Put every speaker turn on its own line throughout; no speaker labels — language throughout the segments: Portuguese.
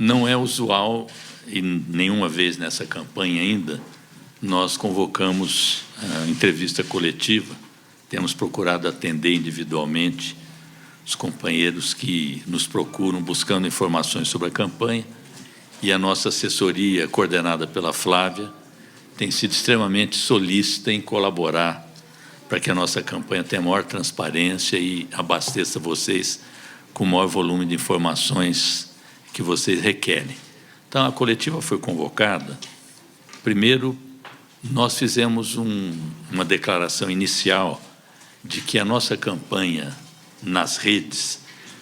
Não é usual, e nenhuma vez nessa campanha ainda, nós convocamos a entrevista coletiva. Temos procurado atender individualmente os companheiros que nos procuram buscando informações sobre a campanha, e a nossa assessoria, coordenada pela Flávia, tem sido extremamente solícita em colaborar para que a nossa campanha tenha maior transparência e abasteça vocês com o maior volume de informações que vocês requerem. Então, a coletiva foi convocada. Primeiro, nós fizemos uma declaração inicial de que a nossa campanha nas redes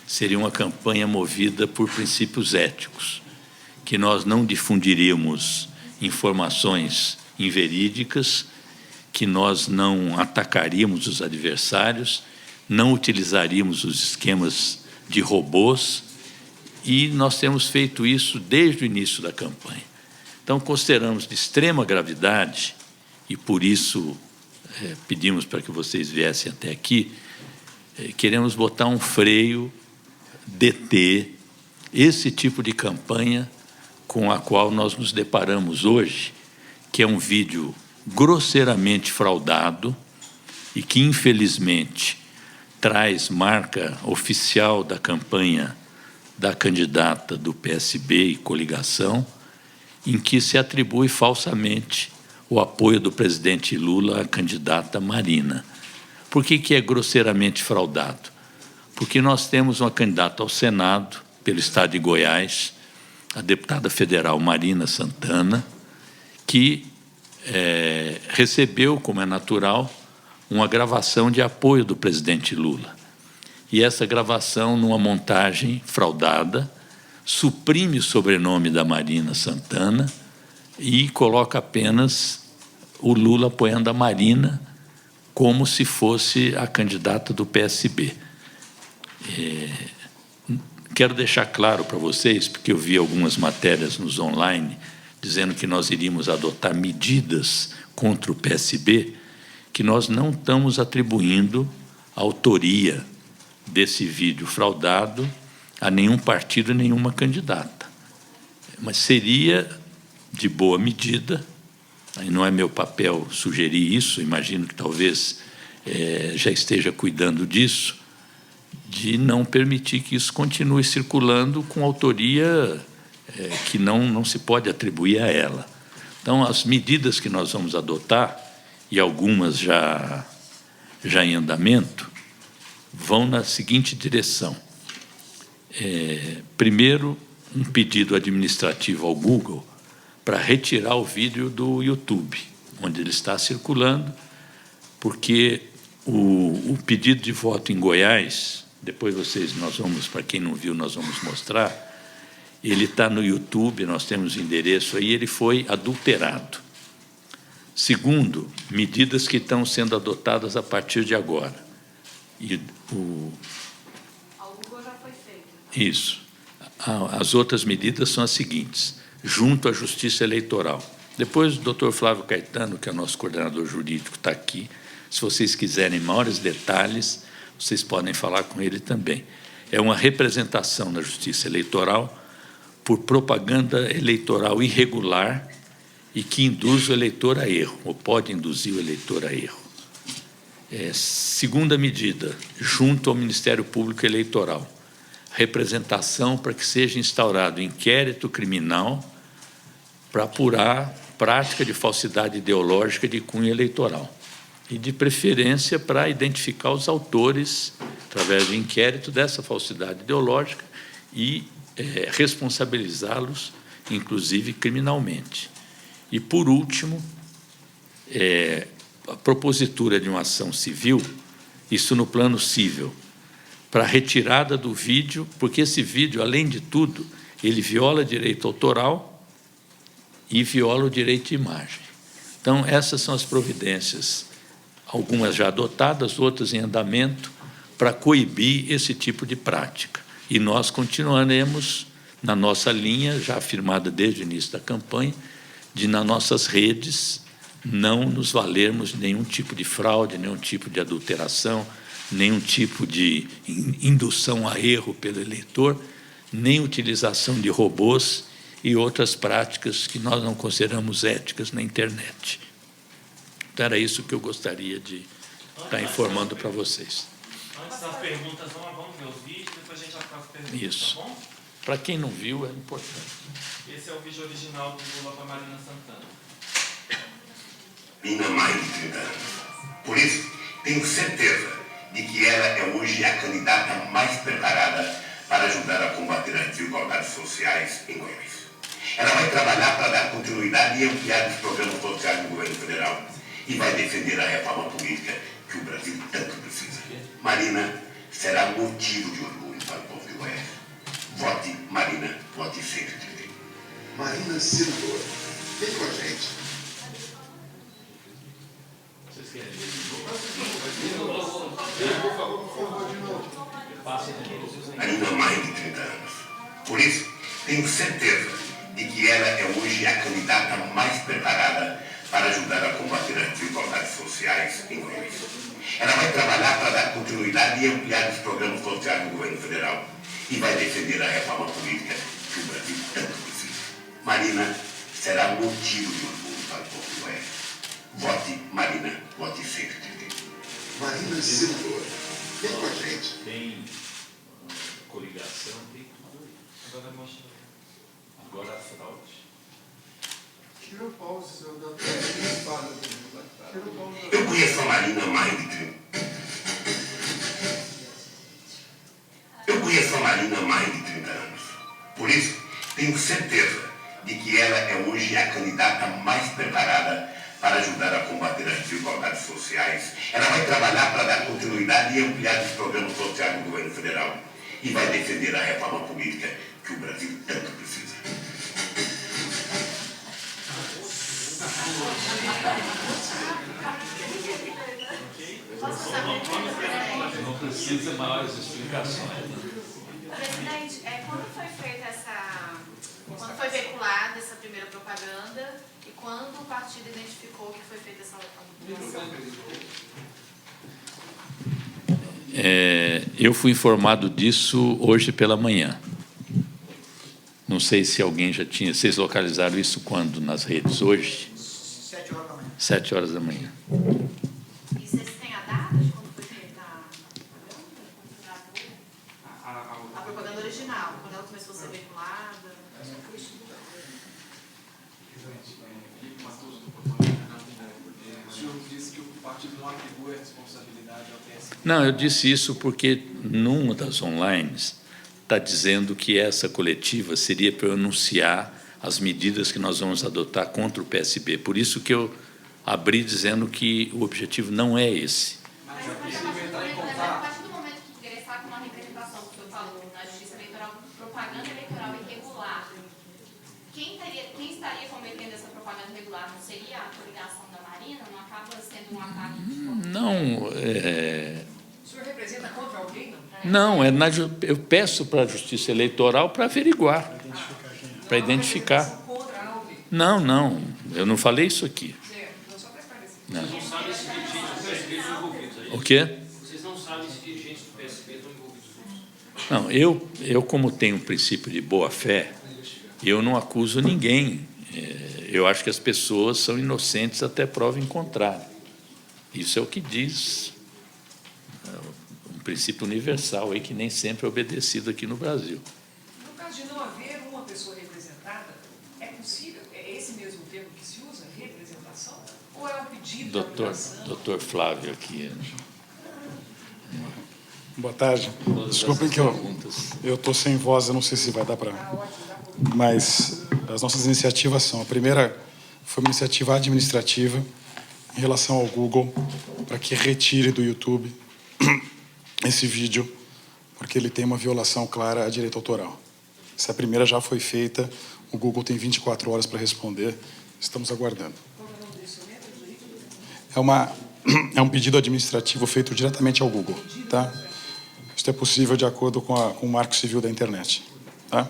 seria uma campanha movida por princípios éticos, que nós não difundiríamos informações inverídicas, que nós não atacaríamos os adversários, não utilizaríamos os esquemas de robôs, e nós temos feito isso desde o início da campanha. Então, consideramos de extrema gravidade, e por isso pedimos para que vocês viessem até aqui, queremos botar um freio, deter esse tipo de campanha com a qual nós nos deparamos hoje, que é um vídeo grosseiramente fraudado e que, infelizmente, traz marca oficial da campanha da candidata do PSB e coligação, em que se atribui falsamente o apoio do presidente Lula à candidata Marina. Por que é grosseiramente fraudado? Porque nós temos uma candidata ao Senado, pelo Estado de Goiás, a deputada federal Marina Santana, que recebeu, como é natural, uma gravação de apoio do presidente Lula. E essa gravação, numa montagem fraudada, suprime o sobrenome da Marina Santana e coloca apenas o Lula apoiando a Marina como se fosse a candidata do PSB. Quero deixar claro para vocês, porque eu vi algumas matérias nos online dizendo que nós iríamos adotar medidas contra o PSB, que nós não estamos atribuindo a autoria desse vídeo fraudado a nenhum partido, nenhuma candidata. Mas seria de boa medida, aí não é meu papel sugerir isso, imagino que talvez já esteja cuidando disso, de não permitir que isso continue circulando com autoria que não se pode atribuir a ela. Então, as medidas que nós vamos adotar, e algumas já em andamento, vão na seguinte direção. Primeiro, um pedido administrativo ao Google para retirar o vídeo do YouTube, onde ele está circulando, porque o pedido de voto em Goiás, depois nós vamos, para quem não viu, nós vamos mostrar, ele está no YouTube, nós temos o endereço aí, ele foi adulterado. Segundo, medidas que estão sendo adotadas a partir de agora.
Alguma já foi feita.
Isso. As outras medidas são as seguintes: junto à Justiça Eleitoral. Depois o doutor Flávio Caetano, que é o nosso coordenador jurídico, está aqui. Se vocês quiserem maiores detalhes, vocês podem falar com ele também. É uma representação na Justiça Eleitoral por propaganda eleitoral irregular e que induz o eleitor a erro, ou pode induzir o eleitor a erro. Segunda medida, junto ao Ministério Público Eleitoral, representação para que seja instaurado inquérito criminal para apurar prática de falsidade ideológica de cunho eleitoral e, de preferência, para identificar os autores, através de inquérito, dessa falsidade ideológica e responsabilizá-los, inclusive criminalmente. E, por último, a propositura de uma ação civil, isso no plano civil, para a retirada do vídeo, porque esse vídeo, além de tudo, ele viola direito autoral e viola o direito de imagem. Então, essas são as providências, algumas já adotadas, outras em andamento, para coibir esse tipo de prática. E nós continuaremos na nossa linha, já afirmada desde o início da campanha, de, nas nossas redes, não nos valermos de nenhum tipo de fraude, nenhum tipo de adulteração, nenhum tipo de indução a erro pelo eleitor, nem utilização de robôs e outras práticas que nós não consideramos éticas na internet. Então, era isso que eu gostaria de estar informando para vocês.
Antes das perguntas, vamos ver os vídeos, depois a gente já faz as perguntas,
Isso.
tá bom?
Para quem não viu, é importante.
Esse é o vídeo original do Lula para Marina Santana.
Marina, mais de 30 anos. Por isso, tenho certeza de que ela é hoje a candidata mais preparada para ajudar a combater as desigualdades sociais em Goiás. Ela vai trabalhar para dar continuidade e ampliar os programas sociais do governo federal e vai defender a reforma política que o Brasil tanto precisa. Marina será motivo de orgulho para o povo de Goiás. Vote Marina, vote sempre.
Marina Senador, vem com a gente.
Vocês querem
Marina, mais de 30 anos. Por isso, tenho certeza de que ela é hoje a candidata mais preparada para ajudar a combater as desigualdades sociais em Goiás. Ela vai trabalhar para dar continuidade e ampliar os programas sociais do governo federal e vai defender a reforma política que o Brasil tanto precisa. Marina será motivo de orgulho para o povo de Goiás. Vote Marina, vote sempre.
Marina Senador, vem com a gente.
Tem coligação, tem tudo aí.
Agora mostra.
Agora a fraude.
Tira o pau, senhor, da espada. Tira o pau.
Eu conheço a Marina há mais de 30 Eu conheço a Marina há mais de 30 anos. Por isso, tenho certeza de que ela é hoje a candidata mais preparada para ajudar a combater as desigualdades sociais. Ela vai trabalhar para dar continuidade e ampliar os programas sociais do governo federal e vai defender a reforma política que o Brasil tanto precisa.
Não precisa maiores explicações.
Presidente, quando foi feita quando foi veiculada essa primeira propaganda e quando o partido identificou que foi feita essa publicação?
Eu fui informado disso hoje pela manhã. Não sei se alguém já tinha... Vocês localizaram isso quando nas redes? Hoje?
7 horas da manhã.
7 horas da manhã.
E vocês têm a data de quando foi feita a propaganda? A propaganda original, quando ela começou a ser veiculada?
O senhor disse que o partido não atribui a responsabilidade ao PSB.
Não, eu disse isso porque numa das online está dizendo que essa coletiva seria para eu anunciar as medidas que nós vamos adotar contra o PSB. Por isso que eu abri dizendo que o objetivo não é esse.
Mas a partir do momento que ingressar com uma representação, que o senhor falou, na Justiça Eleitoral, propaganda eleitoral irregular, quem estaria cometendo essa propaganda irregular? Não seria a coligação da Marina? Não acaba sendo um ataque?
Não,
O senhor representa contra alguém, não?
não eu peço para a Justiça Eleitoral para averiguar, para identificar.
Contra alguém.
Não, eu não falei isso aqui.
Certo, não, só para esclarecer.
Não.
Não sabem se dirigentes do PSB estão envolvidos aí.
O quê?
Vocês não sabem se dirigentes do PSB estão envolvidos nisso.
Não, eu como tenho um princípio de boa-fé, eu não acuso ninguém. Eu acho que as pessoas são inocentes até prova em contrário. Isso é o que diz um princípio universal aí que nem sempre é obedecido aqui no Brasil.
No caso de não haver uma pessoa representada, é possível, é esse mesmo termo que se usa, representação? Ou é um pedido de obrigação?
Doutor Flávio aqui.
Boa tarde.
Todas
Desculpem
essas
que
perguntas.
eu estou sem voz, eu não sei se vai dar para...
Tá ótimo, dá por...
Mas as nossas iniciativas são... A primeira foi uma iniciativa administrativa em relação ao Google, para que retire do YouTube esse vídeo, porque ele tem uma violação clara à direito autoral. Essa primeira já foi feita, o Google tem 24 horas para responder, estamos aguardando. É um pedido administrativo feito diretamente ao Google, tá? Isso é possível de acordo com o Marco Civil da Internet, tá?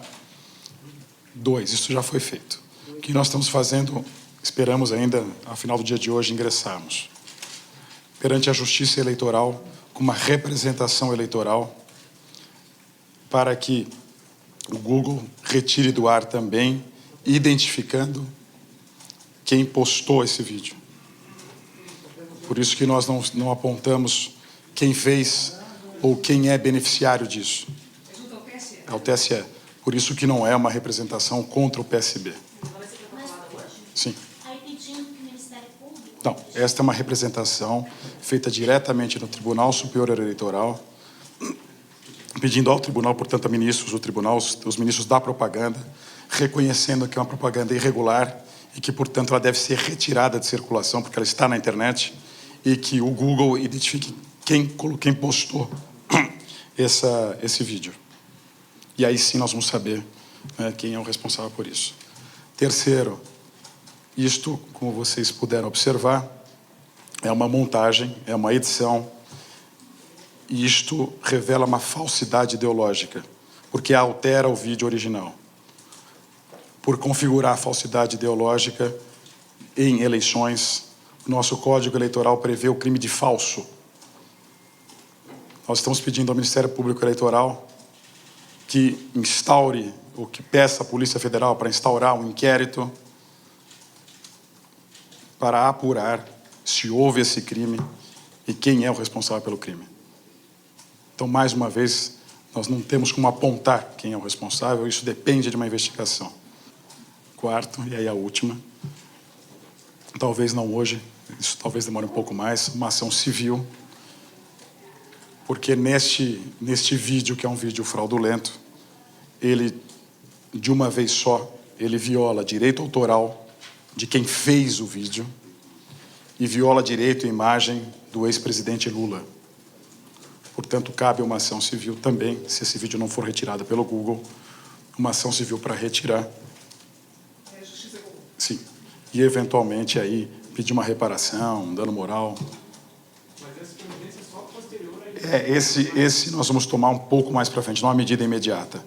2, isso já foi feito. O que nós estamos fazendo, esperamos ainda, ao final do dia de hoje, ingressarmos perante a Justiça Eleitoral com uma representação eleitoral para que o Google retire do ar também, identificando quem postou esse vídeo. Por isso que nós não apontamos quem fez ou quem é beneficiário disso. É o TSE. Por isso que não é uma representação contra o PSB. Sim.
Aí pedindo que o Ministério Público...
Não, esta é uma representação feita diretamente no Tribunal Superior Eleitoral, pedindo ao tribunal, portanto, a ministros do tribunal, os ministros da propaganda, reconhecendo que é uma propaganda irregular e que, portanto, ela deve ser retirada de circulação, porque ela está na internet, e que o Google identifique quem postou esse vídeo. E aí sim nós vamos saber, né, quem é o responsável por isso. Terceiro, isto, como vocês puderam observar, é uma montagem, é uma edição, e isto revela uma falsidade ideológica, porque altera o vídeo original. Por configurar a falsidade ideológica em eleições, o nosso Código Eleitoral prevê o crime de falso. Nós estamos pedindo ao Ministério Público Eleitoral que instaure, ou que peça à Polícia Federal para instaurar um inquérito para apurar se houve esse crime e quem é o responsável pelo crime. Então, mais uma vez, nós não temos como apontar quem é o responsável, isso depende de uma investigação. Quarto, e aí a última, talvez não hoje, isso talvez demore um pouco mais, uma ação civil, porque neste vídeo, que é um vídeo fraudulento, ele, de uma vez só, ele viola direito autoral de quem fez o vídeo e viola direito e imagem do ex-presidente Lula. Portanto, cabe uma ação civil também, se esse vídeo não for retirado pelo Google, uma ação civil para retirar.
É justiça comum.
Sim. E, eventualmente, aí, pedir uma reparação, um dano moral.
Mas essa providência é só posterior a...
Esse nós vamos tomar um pouco mais para frente, não é uma medida imediata.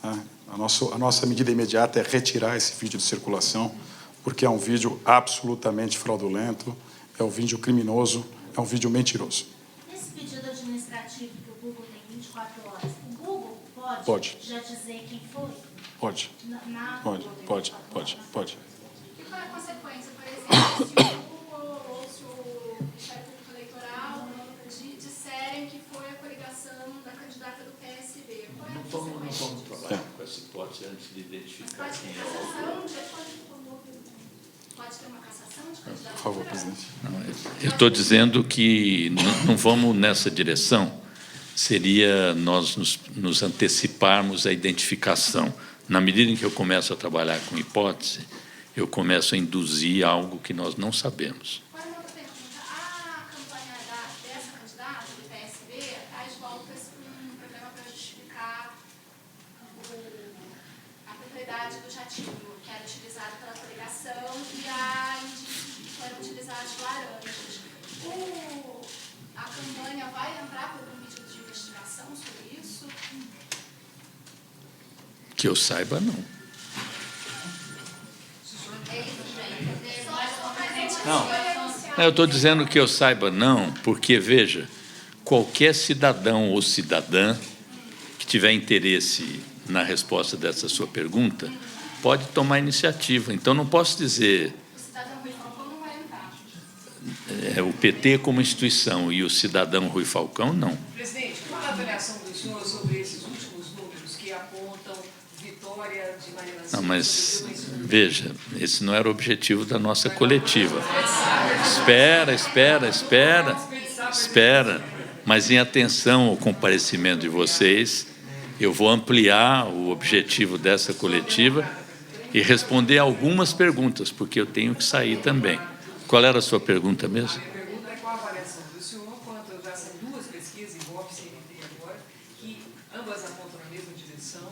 Tá? A nossa medida imediata é retirar esse vídeo de circulação, porque é um vídeo absolutamente fraudulento, é um vídeo criminoso, é um vídeo mentiroso.
Esse pedido administrativo que o Google tem 24 horas, o Google
Pode.
já dizer quem foi?
Pode. Pode.
E qual é a consequência, por exemplo, se o Google ou se o Ministério Público Eleitoral disserem que foi a coligação da candidata do PSB? Qual é a consequência?
Vamos trabalhar com essa hipótese antes de identificar
Pode ter
quem é o
cassação? Pode ter uma cassação de candidato?
Por favor, presidente.
Eu estou dizendo que não vamos nessa direção. Seria nós nos anteciparmos à identificação. Na medida em que eu começo a trabalhar com hipótese, eu começo a induzir algo que nós não sabemos.
Agora, uma outra pergunta. A campanha dessa candidata, do PSB, traz voltas com um problema para justificar a propriedade do jatinho, que era utilizado pela coligação, e a indício que foram utilizados laranjas. A campanha vai entrar por um pedido de investigação sobre isso?
Que eu saiba, não. Não, eu estou dizendo que eu saiba, não, porque, veja, qualquer cidadão ou cidadã que tiver interesse na resposta dessa sua pergunta pode tomar iniciativa. Então, não posso dizer...
O cidadão Rui Falcão não vai entrar.
O PT como instituição e o cidadão Rui Falcão, não.
Presidente, qual a avaliação do senhor sobre esses últimos números que apontam vitória de Marina Silva?
Não, mas, veja, esse não era o objetivo da nossa coletiva. Espera. Mas, em atenção ao comparecimento de vocês, eu vou ampliar o objetivo dessa coletiva e responder algumas perguntas, porque eu tenho que sair também. Qual era a sua pergunta mesmo?
A minha pergunta é qual a avaliação do senhor quanto já são duas pesquisas, Ibope e CNT agora, que ambas apontam na mesma direção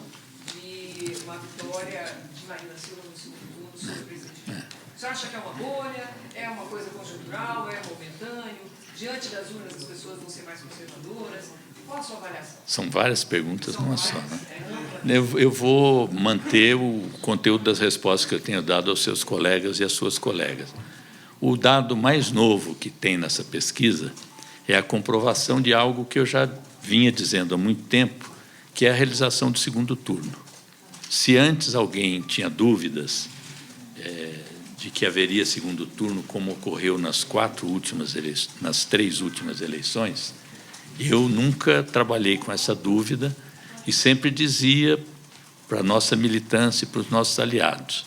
de uma vitória de Marina Silva no segundo turno sobre o presidente Lula. Você acha que é uma bolha, é uma coisa conjuntural, é momentâneo? Diante das urnas as pessoas vão ser mais conservadoras? Qual a sua avaliação?
São várias perguntas, numa só, né? Eu vou manter o conteúdo das respostas que eu tenho dado aos seus colegas e às suas colegas. O dado mais novo que tem nessa pesquisa é a comprovação de algo que eu já vinha dizendo há muito tempo, que é a realização do segundo turno. Se antes alguém tinha dúvidas de que haveria segundo turno, como ocorreu nas nas 3 últimas eleições, eu nunca trabalhei com essa dúvida e sempre dizia para a nossa militância e para os nossos aliados: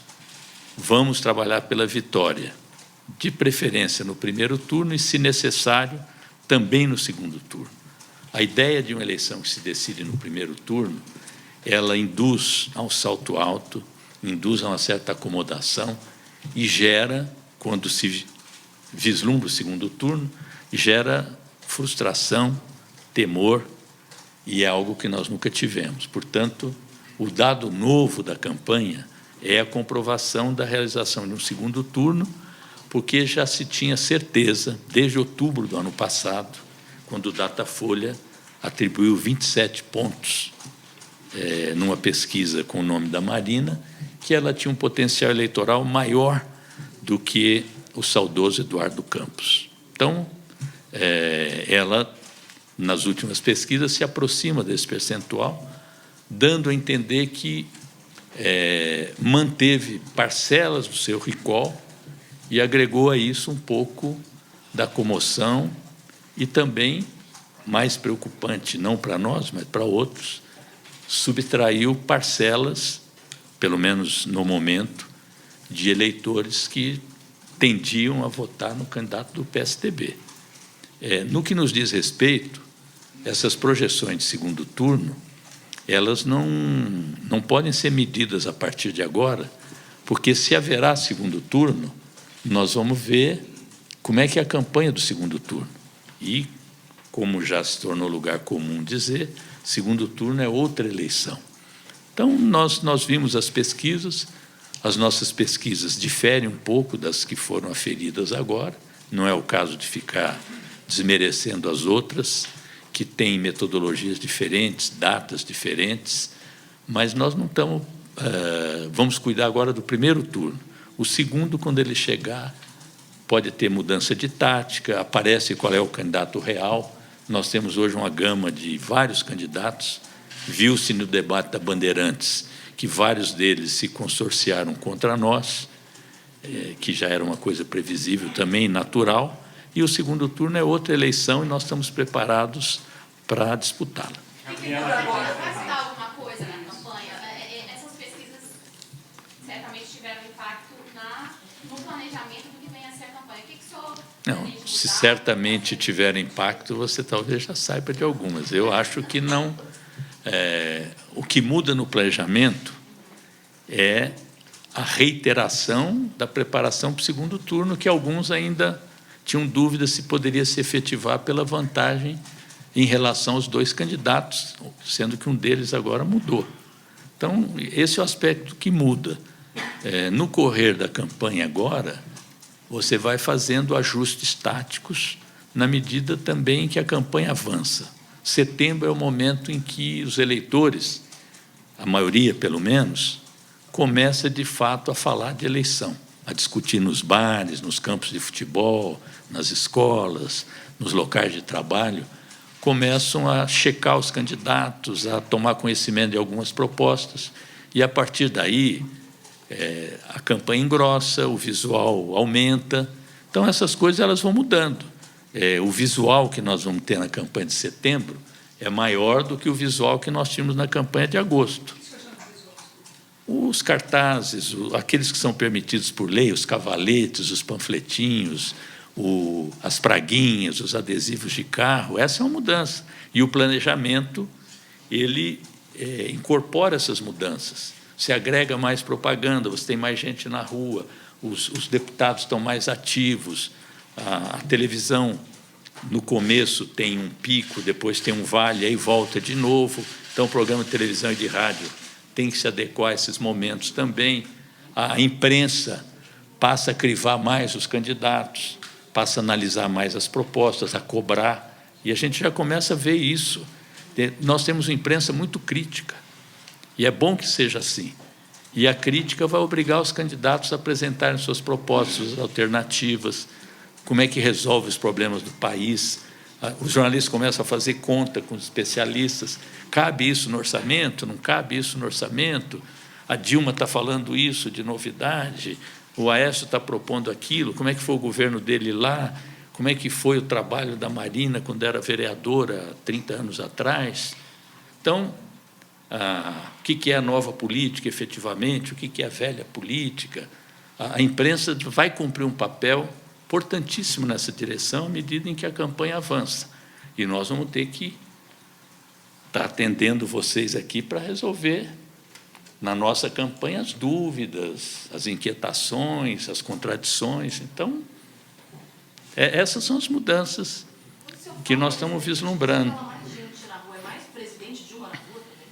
vamos trabalhar pela vitória, de preferência no primeiro turno e, se necessário, também no segundo turno. A ideia de uma eleição que se decide no primeiro turno, ela induz a um salto alto, induz a uma certa acomodação e gera, quando se vislumbra o segundo turno, gera frustração, temor, e é algo que nós nunca tivemos. Portanto, o dado novo da campanha é a comprovação da realização de um segundo turno, porque já se tinha certeza, desde outubro do ano passado, quando o Datafolha atribuiu 27 pontos numa pesquisa com o nome da Marina, que ela tinha um potencial eleitoral maior do que o saudoso Eduardo Campos. Então, ela, nas últimas pesquisas, se aproxima desse percentual, dando a entender que manteve parcelas do seu recall e agregou a isso um pouco da comoção e também, mais preocupante, não para nós, mas para outros, subtraiu parcelas, pelo menos no momento, de eleitores que tendiam a votar no candidato do PSDB. No que nos diz respeito, essas projeções de segundo turno, elas não podem ser medidas a partir de agora, porque, se haverá segundo turno, nós vamos ver como é que é a campanha do segundo turno. E, como já se tornou lugar comum dizer, segundo turno é outra eleição. Então, nós vimos as pesquisas, as nossas pesquisas diferem um pouco das que foram aferidas agora, não é o caso de ficar desmerecendo as outras, que têm metodologias diferentes, datas diferentes, mas nós não estamos... vamos cuidar agora do primeiro turno. O segundo, quando ele chegar, pode ter mudança de tática, aparece qual é o candidato real. Nós temos hoje uma gama de vários candidatos. Viu-se no debate da Bandeirantes que vários deles se consorciaram contra nós, que já era uma coisa previsível também, natural, e o segundo turno é outra eleição e nós estamos preparados para disputá-la.
Vai citar alguma coisa na campanha? Essas pesquisas certamente tiveram impacto no planejamento do que vem a ser a campanha. O que o senhor...
Não, se certamente tiver impacto, você talvez já saiba de algumas. Eu acho que não. O que muda no planejamento é a reiteração da preparação para o segundo turno, que alguns ainda tinham dúvida se poderia se efetivar pela vantagem em relação aos 2 candidatos, sendo que um deles agora mudou. Então, esse é o aspecto que muda. No correr da campanha agora, você vai fazendo ajustes táticos na medida também que a campanha avança. Setembro é o momento em que os eleitores, a maioria pelo menos, começa de fato a falar de eleição, a discutir nos bares, nos campos de futebol, nas escolas, nos locais de trabalho, começam a checar os candidatos, a tomar conhecimento de algumas propostas, e, a partir daí, a campanha engrossa, o visual aumenta. Então, essas coisas elas vão mudando. O visual que nós vamos ter na campanha de setembro é maior do que o visual que nós tínhamos na campanha de agosto. Os cartazes, aqueles que são permitidos por lei, os cavaletes, os panfletinhos, as praguinhas, os adesivos de carro, essa é uma mudança. E o planejamento, ele incorpora essas mudanças. Se agrega mais propaganda, você tem mais gente na rua, os deputados estão mais ativos, a televisão, no começo, tem um pico, depois tem um vale, aí volta de novo. Então, o programa de televisão e de rádio tem que se adequar a esses momentos também. A imprensa passa a crivar mais os candidatos, passa a analisar mais as propostas, a cobrar, e a gente já começa a ver isso. Nós temos uma imprensa muito crítica, e é bom que seja assim. E a crítica vai obrigar os candidatos a apresentarem suas propostas alternativas, como é que resolve os problemas do país. Os jornalistas começam a fazer conta com os especialistas. Cabe isso no orçamento? Não cabe isso no orçamento? a Dilma está falando isso de novidade, o Aécio está propondo aquilo, como é que foi o governo dele lá, como é que foi o trabalho da Marina quando era vereadora há 30 anos atrás. Então, o que é a nova política, efetivamente, o que é a velha política. A imprensa vai cumprir um papel importantíssimo nessa direção à medida em que a campanha avança. E nós vamos ter que estar atendendo vocês aqui para resolver, na nossa campanha, as dúvidas, as inquietações, as contradições. Então, essas são as mudanças que nós estamos vislumbrando.
Mais gente na rua, é mais presidente Dilma na rua também?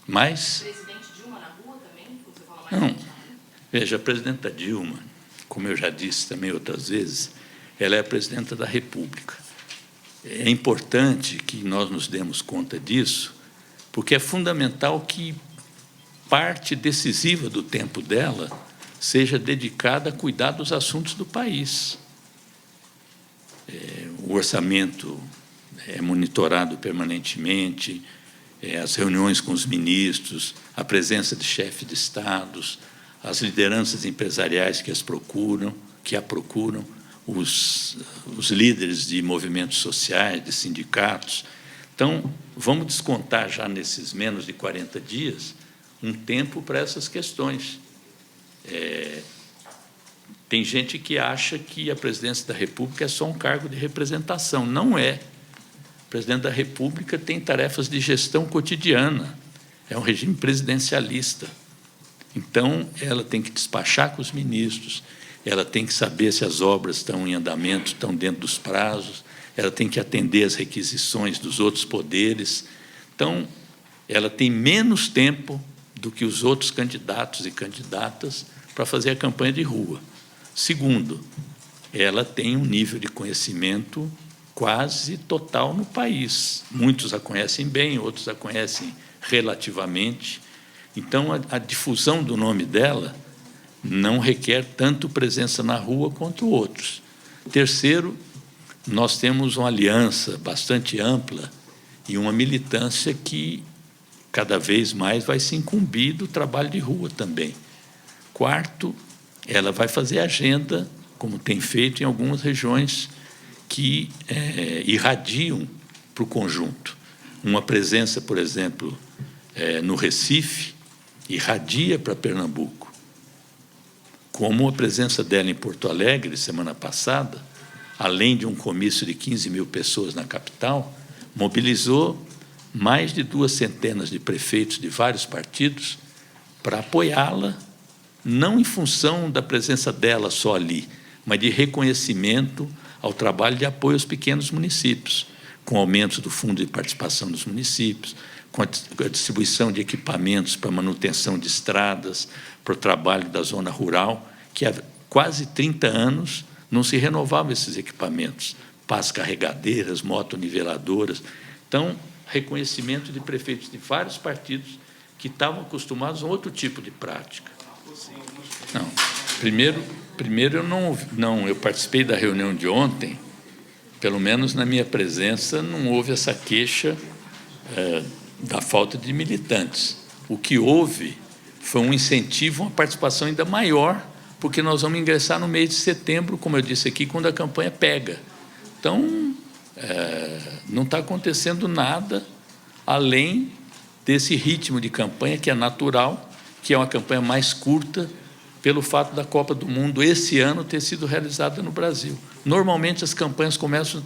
Mais?
Presidente Dilma na rua também? Você fala mais
Não.
gente na rua?
Veja, a presidenta Dilma, como eu já disse também outras vezes, ela é a presidenta da República. É importante que nós nos demos conta disso, porque é fundamental que parte decisiva do tempo dela seja dedicada a cuidar dos assuntos do país. O orçamento é monitorado permanentemente, as reuniões com os ministros, a presença de chefes de estados, as lideranças empresariais que a procuram, os líderes de movimentos sociais, de sindicatos. Então, vamos descontar já nesses menos de 40 dias um tempo para essas questões. Tem gente que acha que a presidência da República é só um cargo de representação. Não é. O presidente da República tem tarefas de gestão cotidiana. É um regime presidencialista. Então, ela tem que despachar com os ministros, ela tem que saber se as obras estão em andamento, estão dentro dos prazos, ela tem que atender às requisições dos outros poderes. Então, ela tem menos tempo do que os outros candidatos e candidatas para fazer a campanha de rua. Segundo, ela tem um nível de conhecimento quase total no país. Muitos a conhecem bem, outros a conhecem relativamente. Então, a difusão do nome dela não requer tanto presença na rua quanto outros. Terceiro, nós temos uma aliança bastante ampla e uma militância que cada vez mais vai se incumbir do trabalho de rua também. Quarto, ela vai fazer agenda, como tem feito em algumas regiões que irradiam para o conjunto. Uma presença, por exemplo, no Recife, irradia para Pernambuco. Como a presença dela em Porto Alegre, semana passada, além de um comício de 15 mil pessoas na capital, mobilizou mais de 200 de prefeitos de vários partidos para apoiá-la, não em função da presença dela só ali, mas de reconhecimento ao trabalho de apoio aos pequenos municípios, com aumento do fundo de participação dos municípios, com a distribuição de equipamentos para manutenção de estradas, para o trabalho da zona rural, que há quase 30 anos não se renovavam esses equipamentos, pás carregadeiras, motoniveladoras. Então, reconhecimento de prefeitos de vários partidos que estavam acostumados a outro tipo de prática. Não, primeiro eu participei da reunião de ontem, pelo menos na minha presença, não houve essa queixa da falta de militantes. O que houve foi um incentivo, uma participação ainda maior, porque nós vamos ingressar no mês de setembro, como eu disse aqui, quando a campanha pega. Então, não está acontecendo nada além desse ritmo de campanha, que é natural, que é uma campanha mais curta, pelo fato da Copa do Mundo, esse ano, ter sido realizada no Brasil. Normalmente, as campanhas começam...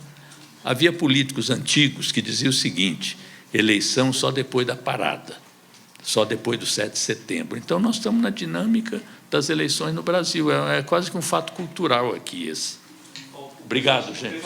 Havia políticos antigos que diziam o seguinte: eleição só depois da parada, só depois do 7 de setembro. Então, nós estamos na dinâmica das eleições no Brasil. É quase que um fato cultural aqui esse. Obrigado, gente.